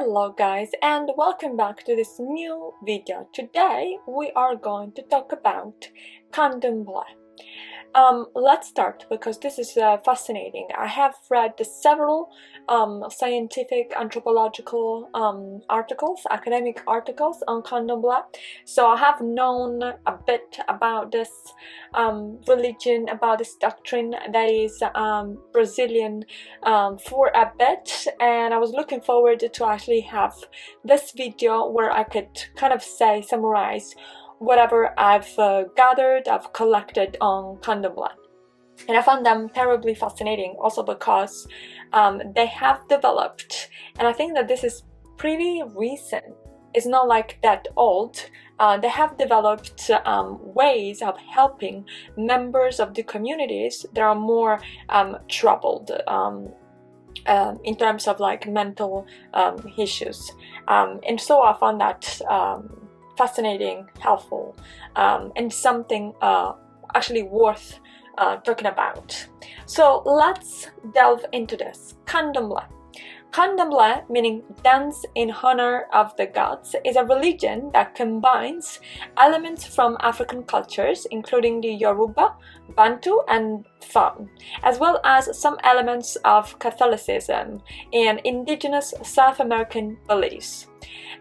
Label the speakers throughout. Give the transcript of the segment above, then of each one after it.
Speaker 1: Hello guys, and welcome back to this new video. Today we are going to talk about candomblè. Let's start because this is fascinating. I have read several scientific anthropological articles, academic articles on candomblè, so I have known a bit about this religion, about this doctrine that is Brazilian for a bit, and I was looking forward to actually have this video where I could kind of summarize whatever I've gathered, I've collected on candomblè. And I found them terribly fascinating also because they have developed, and I think that this is pretty recent, it's not like that old, they have developed ways of helping members of the communities that are more troubled in terms of like mental issues. And so I found that fascinating, helpful, and something actually worth talking about. So let's delve into this. Candomblè. Candomblè, meaning dance in honor of the gods, is a religion that combines elements from African cultures, including the Yoruba, Bantu, and Fon, as well as some elements of Catholicism and indigenous South American beliefs.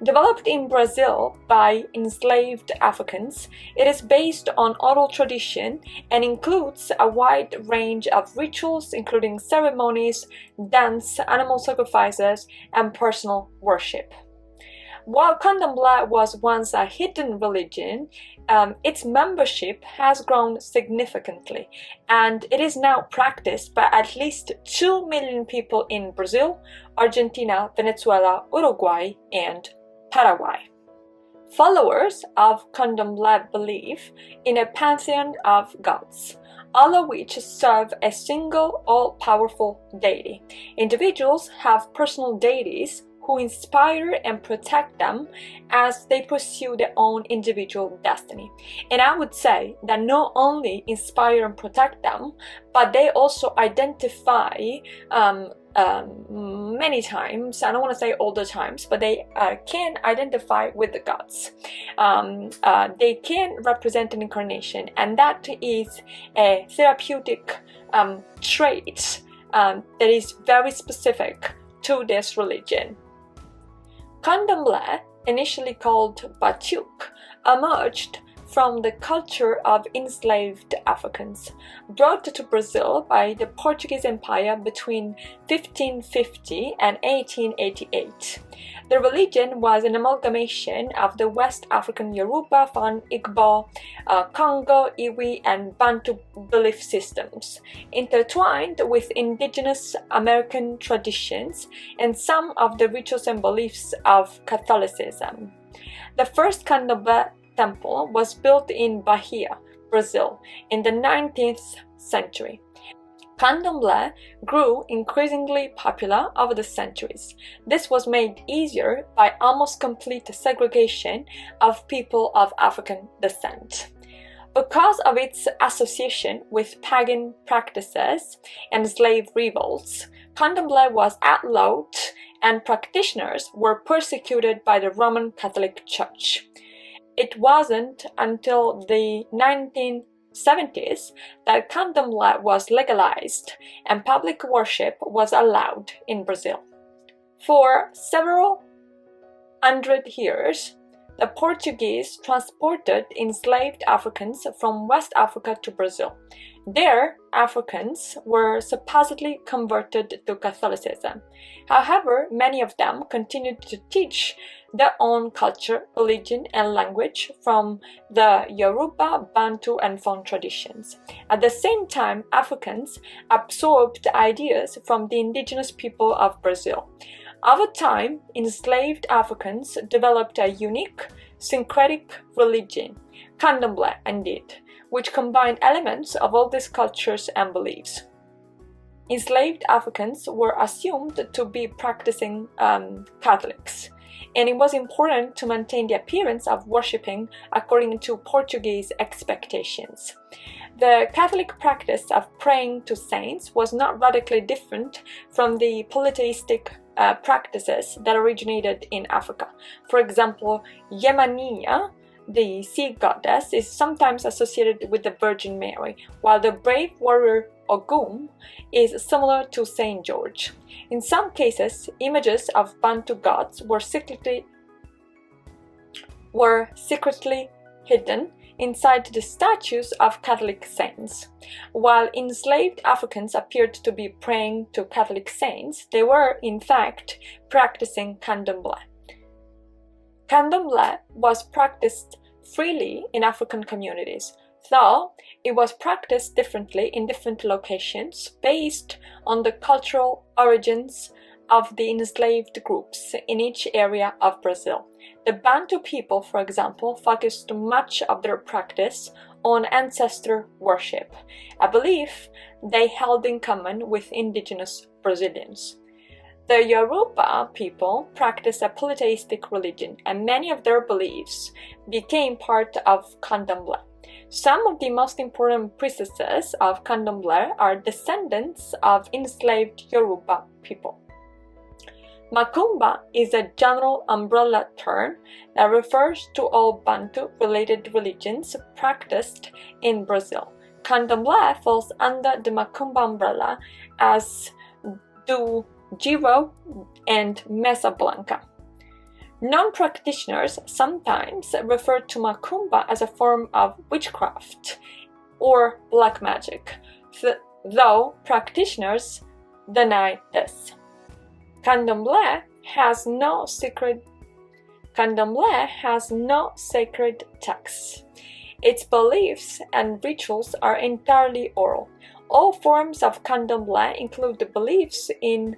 Speaker 1: Developed in Brazil by enslaved Africans, it is based on oral tradition and includes a wide range of rituals, including ceremonies, dance, animal sacrifices, and personal worship. While candomblè was once a hidden religion, its membership has grown significantly, and it is now practiced by at least 2 million people in Brazil, Argentina, Venezuela, Uruguay, and Paraguay. Followers of candomblè believe in a pantheon of gods, all of which serve a single all-powerful deity. Individuals have personal deities who inspire and protect them as they pursue their own individual destiny. And I would say that not only inspire and protect them, but they also identify many times, I don't want to say all the times, but they can identify with the gods. They can represent an incarnation, and that is a therapeutic trait that is very specific to this religion. Candomblè, initially called batuk, emerged from the culture of enslaved Africans, brought to Brazil by the Portuguese Empire between 1550 and 1888. The religion was an amalgamation of the West African Yoruba, Fon, Igbo, Congo, Iwi, and Bantu belief systems, intertwined with indigenous American traditions and some of the rituals and beliefs of Catholicism. The first candomblè temple was built in Bahia, Brazil, in the 19th century. Candomblè grew increasingly popular over the centuries. This was made easier by almost complete segregation of people of African descent. Because of its association with pagan practices and slave revolts, candomblè was outlawed and practitioners were persecuted by the Roman Catholic Church. It wasn't until the 1970s that candomblè was legalized and public worship was allowed in Brazil. For several hundred years, the Portuguese transported enslaved Africans from West Africa to Brazil. There, Africans were supposedly converted to Catholicism. However, many of them continued to teach their own culture, religion, and language from the Yoruba, Bantu, and Fon traditions. At the same time, Africans absorbed ideas from the indigenous people of Brazil. Over time, enslaved Africans developed a unique, syncretic religion, candomblè indeed, which combined elements of all these cultures and beliefs. Enslaved Africans were assumed to be practicing Catholics, and it was important to maintain the appearance of worshipping according to Portuguese expectations. The Catholic practice of praying to saints was not radically different from the polytheistic practices that originated in Africa. For example, Yemania, the sea goddess, is sometimes associated with the Virgin Mary, while the brave warrior Ogum is similar to Saint George. In some cases, images of Bantu gods were secretly hidden inside the statues of Catholic saints. While enslaved Africans appeared to be praying to Catholic saints, they were, in fact, practicing candomblè. Candomblè was practiced freely in African communities, though it was practiced differently in different locations based on the cultural origins of the enslaved groups in each area of Brazil. The Bantu people, for example, focused much of their practice on ancestor worship, a belief they held in common with indigenous Brazilians. The Yoruba people practice a polytheistic religion, and many of their beliefs became part of candomblè. Some of the most important priestesses of candomblè are descendants of enslaved Yoruba people. Macumba is a general umbrella term that refers to all Bantu-related religions practiced in Brazil. Candomblé falls under the Macumba umbrella, as do Giro and Mesa Blanca. Non-practitioners sometimes refer to Macumba as a form of witchcraft or black magic, though practitioners deny this. Candomblé has no sacred texts. Its beliefs and rituals are entirely oral. All forms of candomblé include the beliefs in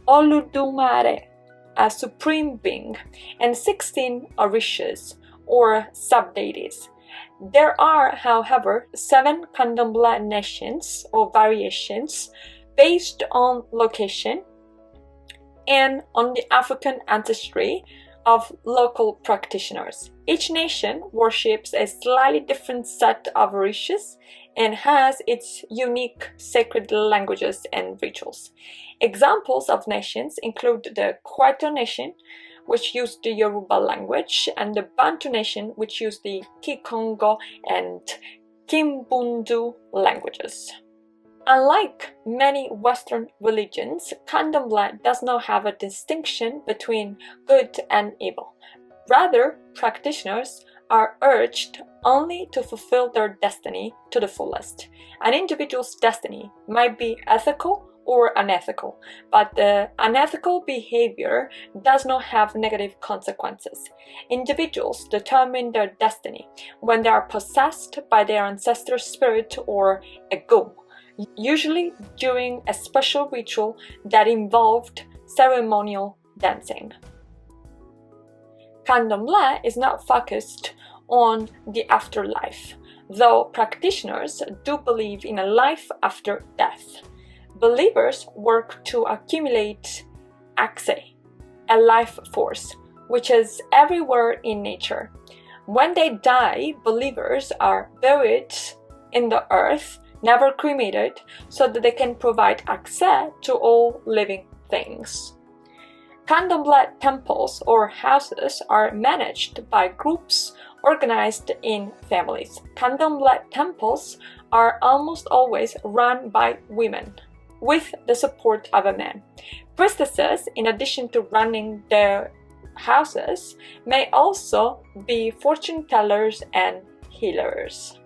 Speaker 1: Olodumare, a supreme being, and 16 orishas, or sub-deities. There are, however, 7 candomblé nations or variations based on location and on the African ancestry of local practitioners. Each nation worships a slightly different set of orishas and has its unique sacred languages and rituals. Examples of nations include the Kwaito nation, which used the Yoruba language, and the Bantu nation, which used the Kikongo and Kimbundu languages. Unlike many Western religions, candomblé does not have a distinction between good and evil. Rather, practitioners are urged only to fulfill their destiny to the fullest. An individual's destiny might be ethical or unethical, but the unethical behavior does not have negative consequences. Individuals determine their destiny when they are possessed by their ancestor spirit or Egum, usually during a special ritual that involved ceremonial dancing. Candomblé is not focused on the afterlife, though practitioners do believe in a life after death. Believers work to accumulate axe, a life force, which is everywhere in nature. When they die, believers are buried in the earth, never cremated, so that they can provide access to all living things. Candomblé temples or houses are managed by groups organized in families. Candomblé temples are almost always run by women, with the support of a man. Priestesses, in addition to running their houses, may also be fortune tellers and healers.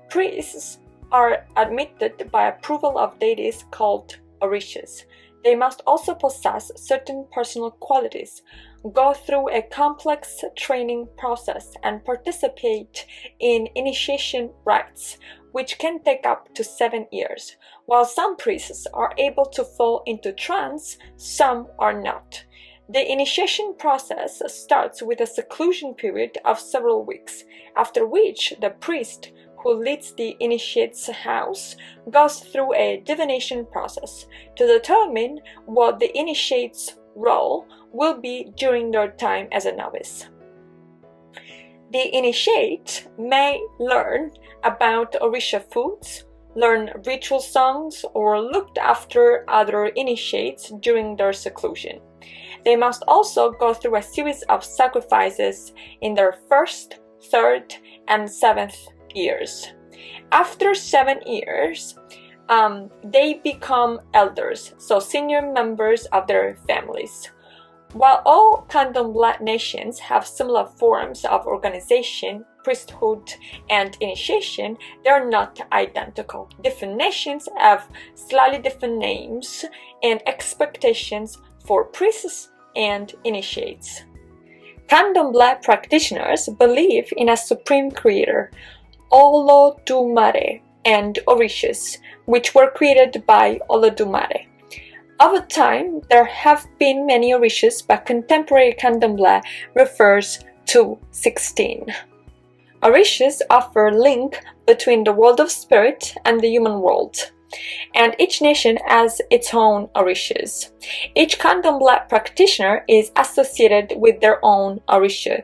Speaker 1: Priests are admitted by approval of deities called orishas. They must also possess certain personal qualities, go through a complex training process, and participate in initiation rites, which can take up to 7 years. While some priests are able to fall into trance, some are not. The initiation process starts with a seclusion period of several weeks, after which the priest who leads the initiate's house goes through a divination process to determine what the initiate's role will be during their time as a novice. The initiate may learn about Orisha foods, learn ritual songs, or look after other initiates during their seclusion. They must also go through a series of sacrifices in their first, third, and seventh years. After 7 years, they become elders, so senior members of their families. While all candomblè nations have similar forms of organization, priesthood, and initiation, they are not identical. Different nations have slightly different names and expectations for priests and initiates. Candomblè practitioners believe in a supreme creator, Olodumare, and orishas, which were created by Olodumare. Over time, there have been many orishas, but contemporary candomblè refers to 16. Orishas offer a link between the world of spirit and the human world, and each nation has its own orishas. Each candomblè practitioner is associated with their own orisha.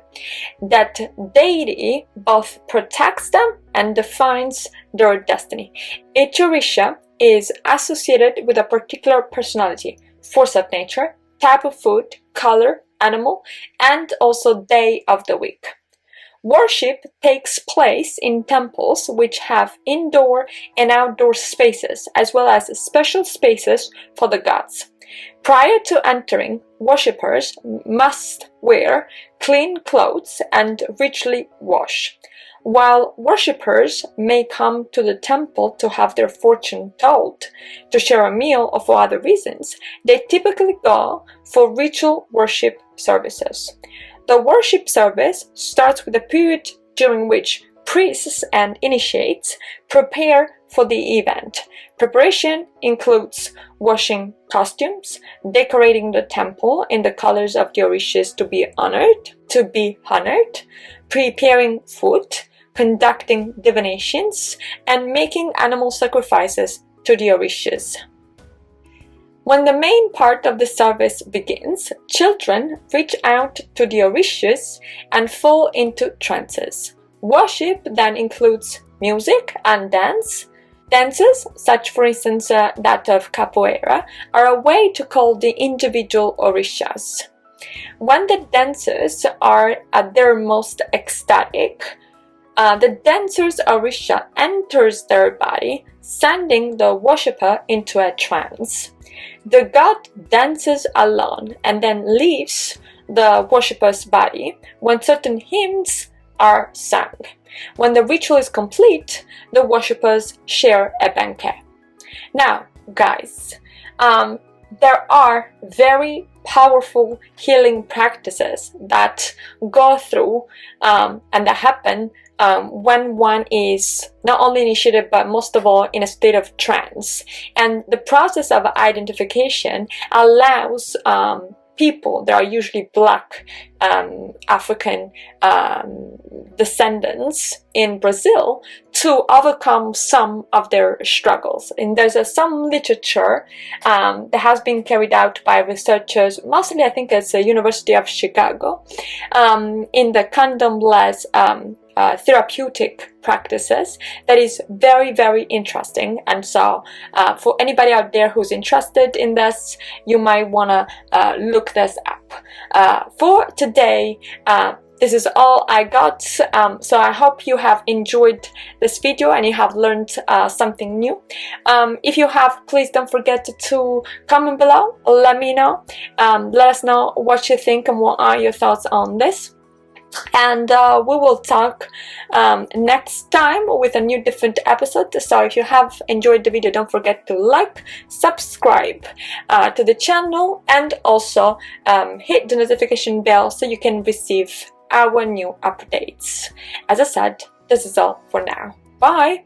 Speaker 1: That deity both protects them and defines their destiny. Each orisha is associated with a particular personality, force of nature, type of food, color, animal, and also day of the week. Worship takes place in temples which have indoor and outdoor spaces, as well as special spaces for the gods. Prior to entering, worshippers must wear clean clothes and ritually wash. While worshippers may come to the temple to have their fortune told, to share a meal, or for other reasons, they typically go for ritual worship services. The worship service starts with a period during which priests and initiates prepare for the event. Preparation includes washing costumes, decorating the temple in the colors of the orishas to be honored, preparing food, conducting divinations, and making animal sacrifices to the orishas. When the main part of the service begins, children reach out to the orishas and fall into trances. Worship then includes music and dance. Dances, such for instance that of capoeira, are a way to call the individual orishas. When the dancers are at their most ecstatic, the dancer's orisha enters their body, sending the worshipper into a trance. The god dances alone and then leaves the worshipper's body when certain hymns are sung. When the ritual is complete, the worshippers share a banquet. Now, guys, there are very powerful healing practices that go through and that happen when one is not only initiated but most of all in a state of trance. And the process of identification allows people that are usually black African descendants in Brazil to overcome some of their struggles. And there's some literature that has been carried out by researchers, mostly I think it's the University of Chicago, in the candomblè's therapeutic practices that is very, very interesting. And so for anybody out there who's interested in this, you might want to look this up. For today, this is all I got, so I hope you have enjoyed this video and you have learned something new. If you have, please don't forget to comment below, let me know, let us know what you think and what are your thoughts on this. And we will talk next time with a new different episode. So if you have enjoyed the video, don't forget to like, subscribe to the channel, and also hit the notification bell so you can receive our new updates. As I said, this is all for now. Bye!